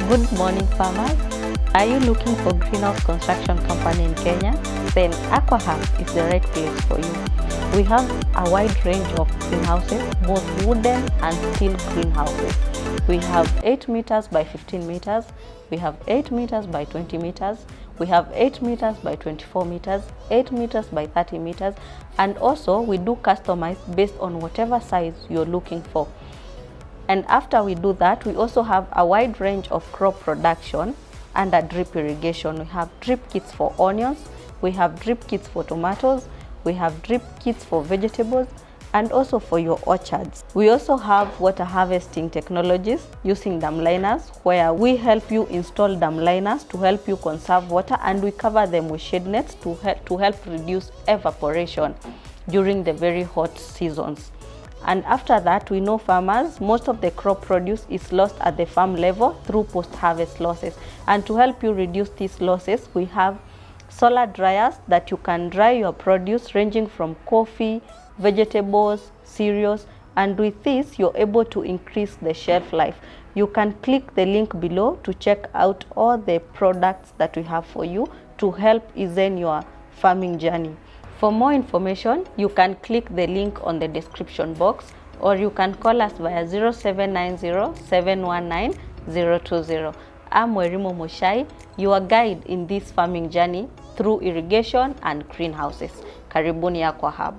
Good morning, farmers. Are you looking for greenhouse construction company in Kenya? Then AquaHub is the right place for you. We have a wide range of greenhouses, both wooden and steel greenhouses. We have 8 meters by 15 meters. We have 8 meters by 20 meters. We have 8 meters by 24 meters, 8 meters by 30 meters, and also we do customize based on whatever size you're looking for. And after we do that, we also have a wide range of crop production under drip irrigation. We have drip kits for onions, we have drip kits for tomatoes, we have drip kits for vegetables, and also for your orchards. We also have water harvesting technologies using dam liners, where we help you install dam liners to help you conserve water, and we cover them with shade nets to help reduce evaporation during the very hot seasons. And after that, we know farmers, most of the crop produce is lost at the farm level through post-harvest losses. And to help you reduce these losses, we have solar dryers that you can dry your produce ranging from coffee, vegetables, cereals, and with this, you're able to increase the shelf life. You can click the link below to check out all the products that we have for you to help ease your farming journey. For more information, you can click the link on the description box, or you can call us via 0790-719-020. I'm Werimo Mushai, your guide in this farming journey through irrigation and greenhouses. Karibuni AquaHub.